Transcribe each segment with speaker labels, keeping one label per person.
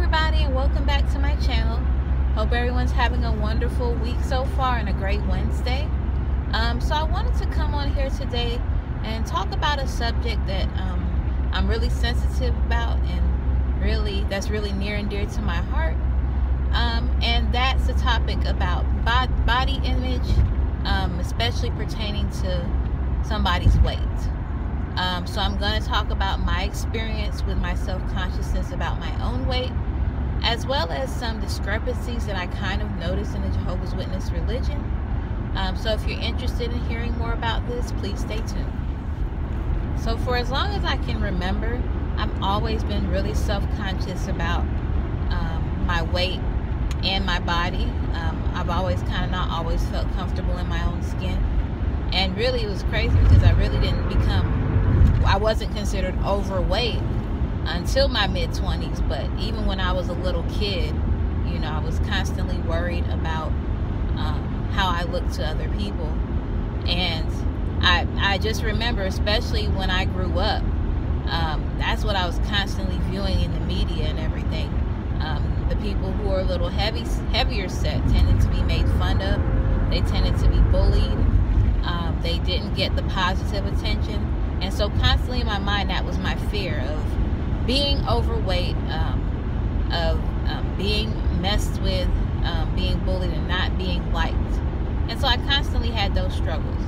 Speaker 1: everybody, and welcome back to my channel. Hope everyone's having a wonderful week so far and a great Wednesday. So I wanted to come on here today and talk about a subject that I'm really sensitive about, and that's really near and dear to my heart. And that's the topic about body image, especially pertaining to somebody's weight. So I'm going to talk about my experience with my self-consciousness about my own weight, as well as some discrepancies that I kind of noticed in the Jehovah's Witness religion. So if you're interested in hearing more about this, please stay tuned. So for as long as I can remember, I've always been really self-conscious about my weight and my body. I've always not always felt comfortable in my own skin. And really it was crazy because I wasn't considered overweight until my mid-20s, but even when I was a little kid, I was constantly worried about how I looked to other people. And I just remember, especially when I grew up, that's what I was constantly viewing in the media and everything. The people who were a little heavier set tended to be made fun of. They tended to be bullied. They didn't get the positive attention. And so constantly in my mind, that was my fear of being overweight, of being messed with, being bullied, and not being liked. And so I constantly had those struggles.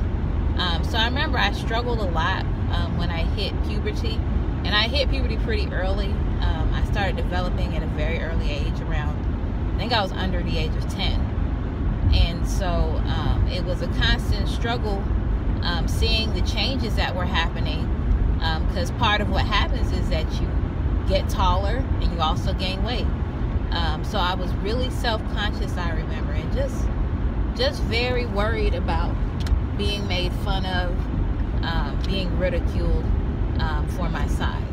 Speaker 1: So I remember I struggled a lot when I hit puberty. And I hit puberty pretty early. I started developing at a very early age, I think I was under the age of 10. And so it was a constant struggle seeing the changes that were happening, because part of what happens is that you get taller and you also gain weight. So I was really self-conscious, I remember, and just very worried about being made fun of, being ridiculed for my size.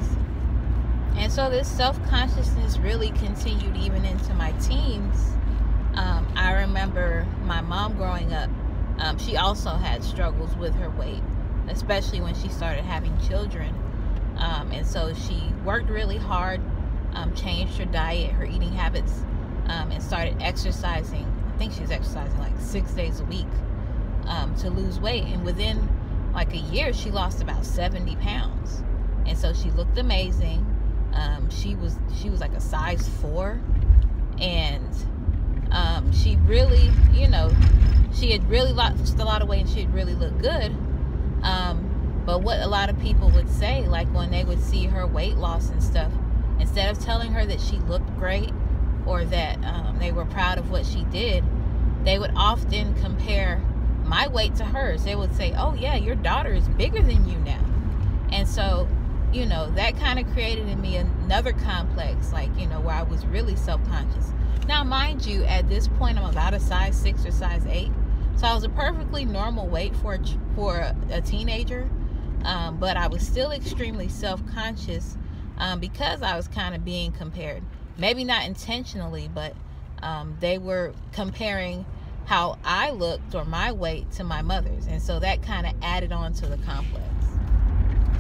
Speaker 1: And so this self-consciousness really continued even into my teens. I remember my mom growing up, she also had struggles with her weight, especially when she started having children. And so she worked really hard, changed her diet, her eating habits, and started exercising. I think she was exercising like 6 days a week to lose weight. And within like a year, she lost about 70 pounds. And so she looked amazing. She was like a size 4. And she really, she had really lost a lot of weight and she had really looked good. But what a lot of people would say, like when they would see her weight loss and stuff, instead of telling her that she looked great or that they were proud of what she did, they would often compare my weight to hers. They would say, oh yeah, your daughter is bigger than you now. And so, that kind of created in me another complex, where I was really self-conscious. Now, mind you, at this point, I'm about a size 6 or size 8. So I was a perfectly normal weight for a teenager. But I was still extremely self-conscious because I was kind of being compared. Maybe not intentionally, but they were comparing how I looked or my weight to my mother's. And so that kind of added on to the complex.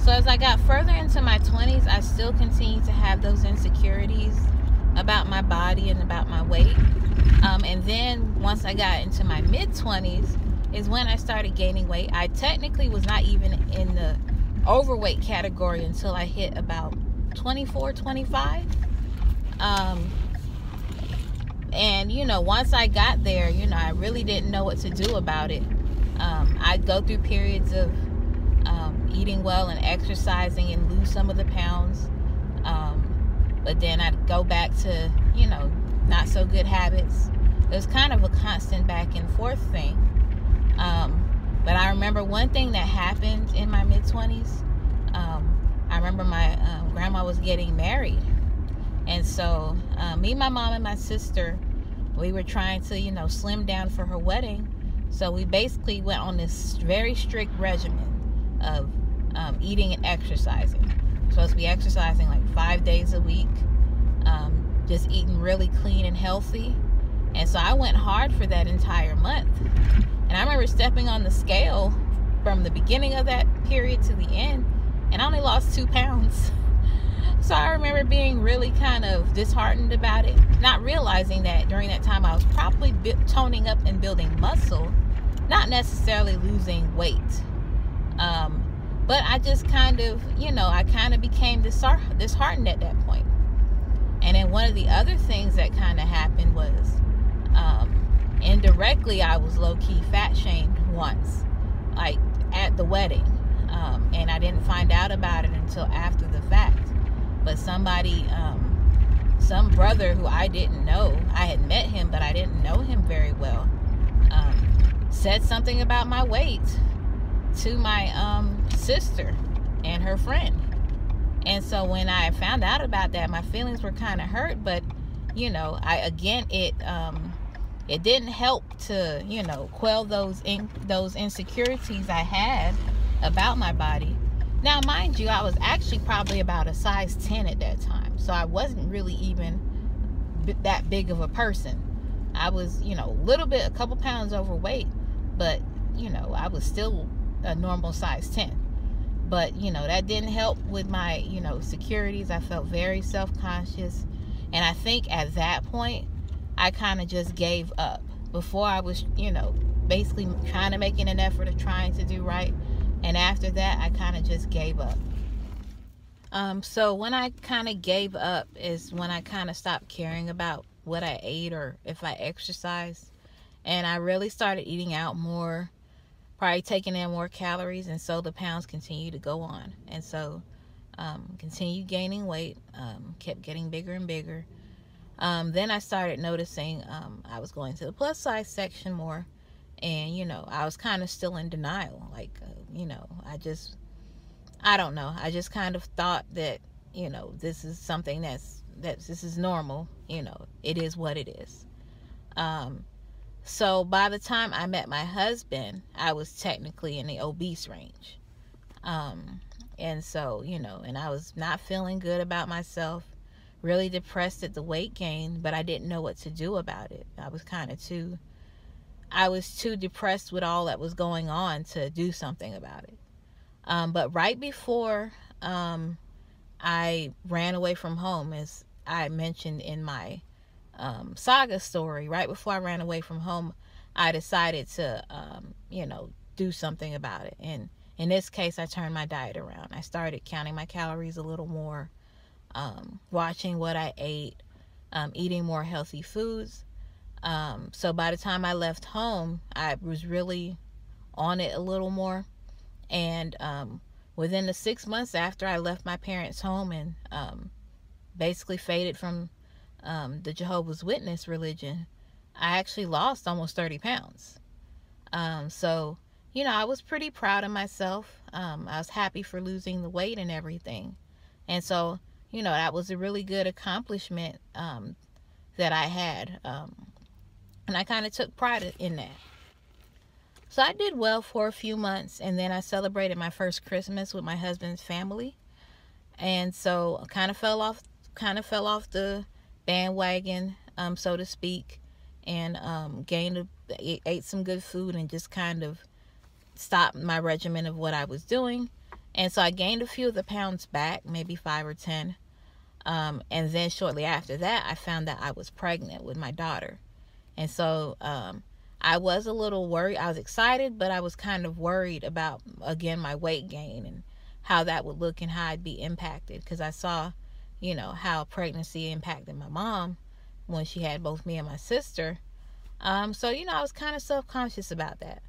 Speaker 1: So as I got further into my 20s, I still continued to have those insecurities about my body and about my weight. And then once I got into my mid-20s is when I started gaining weight. I technically was not even in the overweight category until I hit about 24, 25. And, once I got there, I really didn't know what to do about it. I'd go through periods of eating well and exercising and lose some of the pounds. But then I'd go back to, not so good habits. It was kind of a constant back and forth thing. But I remember one thing that happened in my mid-20s. I remember my grandma was getting married. And so me, my mom, and my sister, we were trying to, slim down for her wedding. So we basically went on this very strict regimen of eating and exercising. We're supposed to be exercising like 5 days a week, just eating really clean and healthy. And so I went hard for that entire month. And I remember stepping on the scale from the beginning of that period to the end, and I only lost 2 pounds. So I remember being really kind of disheartened about it, not realizing that during that time I was probably toning up and building muscle, not necessarily losing weight. But I just kind of, I kind of became disheartened at that point. And then one of the other things that kind of happened was, indirectly, I was low-key fat shamed once, like at the wedding. And I didn't find out about it until after the fact. But somebody, some brother who I didn't know, I had met him, but I didn't know him very well, said something about my weight to my sister and her friend. And so when I found out about that, my feelings were kind of hurt, but it didn't help to quell those insecurities I had about my body. Now, mind you, I was actually probably about a size 10 at that time, so I wasn't really even that big of a person. I was, a couple pounds overweight, but I was still a normal size 10. But that didn't help with my securities. I felt very self-conscious, and I think at that point I kind of just gave up. Before I was basically trying to make an effort of trying to do right, and after that I kind of just gave up. So when I kind of gave up is when I kind of stopped caring about what I ate or if I exercised, and I really started eating out more, probably taking in more calories, and so the pounds continued to go on. And so continued gaining weight, kept getting bigger and bigger. Then I started noticing I was going to the plus size section more, and I was kind of still in denial, like I don't know, I just kind of thought that this is something this is normal, it is what it is. So by the time I met my husband, I was technically in the obese range. And so, and I was not feeling good about myself, really depressed at the weight gain, but I didn't know what to do about it. I was too depressed with all that was going on to do something about it. But right before I ran away from home, as I mentioned in my saga story, right before I ran away from home, I decided to do something about it. And in this case, I turned my diet around. I started counting my calories a little more, watching what I ate, eating more healthy foods. So by the time I left home, I was really on it a little more. And within the 6 months after I left my parents' home and basically faded from the Jehovah's Witness religion, I actually lost almost 30 pounds. So, I was pretty proud of myself. I was happy for losing the weight and everything. And so, that was a really good accomplishment that I had. And I kind of took pride in that. So I did well for a few months, and then I celebrated my first Christmas with my husband's family. And so I kind of fell off the bandwagon, so to speak, and ate some good food and just kind of stopped my regimen of what I was doing. And so I gained a few of the pounds back, maybe 5 or 10. And then shortly after that, I found that I was pregnant with my daughter. And so I was a little worried. I was excited, but I was kind of worried about, again, my weight gain and how that would look and how I'd be impacted, because I saw how pregnancy impacted my mom when she had both me and my sister. So I was kind of self-conscious about that.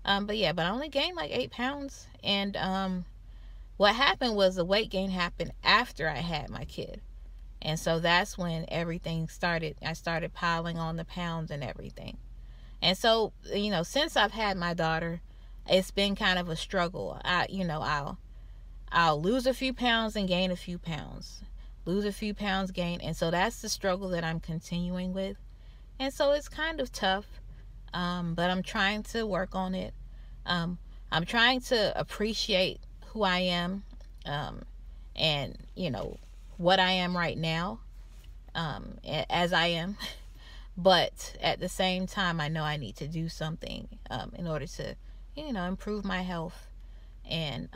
Speaker 1: But I only gained like 8 pounds. And what happened was the weight gain happened after I had my kid. And so that's when everything started. I started piling on the pounds and everything. And so, since I've had my daughter, it's been kind of a struggle. I'll lose a few pounds and gain a few pounds. Lose a few pounds, gain. And so that's the struggle that I'm continuing with. And so it's kind of tough, but I'm trying to work on it. I'm trying to appreciate who I am, and, what I am right now, as I am. But at the same time, I know I need to do something in order to, improve my health and,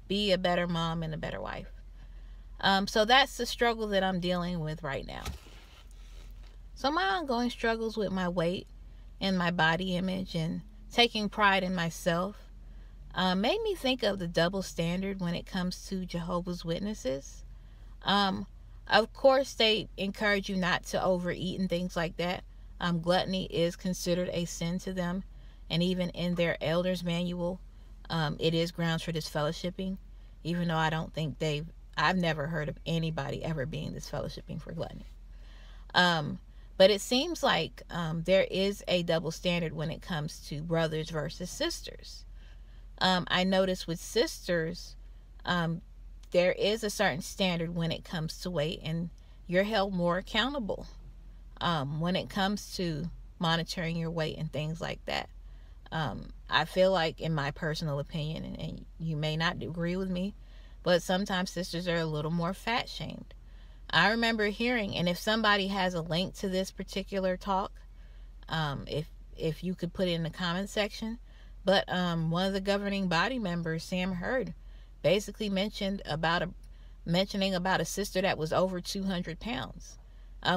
Speaker 1: be a better mom and a better wife. So that's the struggle that I'm dealing with right now. So my ongoing struggles with my weight and my body image and taking pride in myself made me think of the double standard when it comes to Jehovah's Witnesses. Of course, they encourage you not to overeat and things like that. Gluttony is considered a sin to them, and even in their elders manual, it is grounds for disfellowshipping, even though I don't think I've never heard of anybody ever being disfellowshipping for gluttony. But it seems like there is a double standard when it comes to brothers versus sisters. I notice with sisters, there is a certain standard when it comes to weight, and you're held more accountable when it comes to monitoring your weight and things like that. I feel like, in my personal opinion, and you may not agree with me, but sometimes sisters are a little more fat shamed. I remember hearing, and if somebody has a link to this particular talk, if you could put it in the comment section, but one of the governing body members, Sam Hurd, basically mentioning about a sister that was over 200 pounds,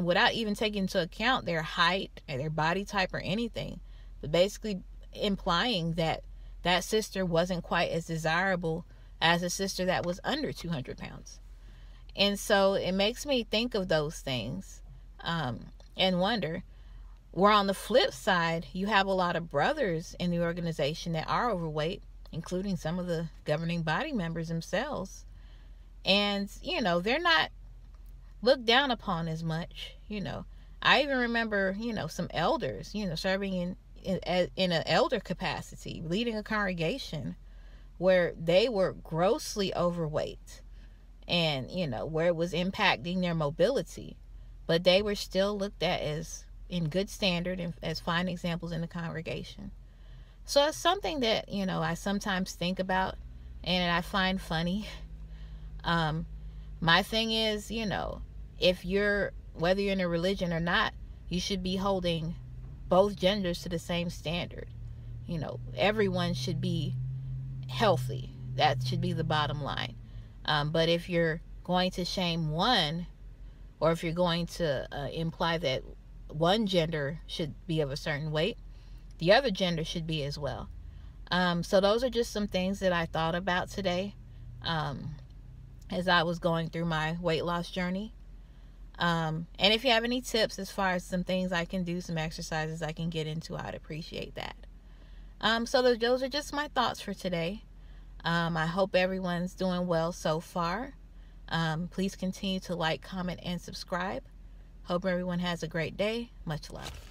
Speaker 1: without even taking into account their height or their body type or anything, but basically implying that that sister wasn't quite as desirable as a sister that was under 200 pounds. And so it makes me think of those things and wonder, where on the flip side, you have a lot of brothers in the organization that are overweight, including some of the governing body members themselves. And, they're not looked down upon as much. I even remember, some elders, serving in an elder capacity, leading a congregation where they were grossly overweight, and where it was impacting their mobility, but they were still looked at as in good standard and as fine examples in the congregation. So it's something that I sometimes think about and I find funny. My thing is, whether you're in a religion or not, you should be holding both genders to the same standard. Everyone should be healthy. That should be the bottom line. But if you're going to shame one, or if you're going to imply that one gender should be of a certain weight, the other gender should be as well. So those are just some things that I thought about today as I was going through my weight loss journey. And if you have any tips as far as some things I can do, some exercises I can get into, I'd appreciate that. So those are just my thoughts for today. I hope everyone's doing well so far. Please continue to like, comment, and subscribe. Hope everyone has a great day. Much love.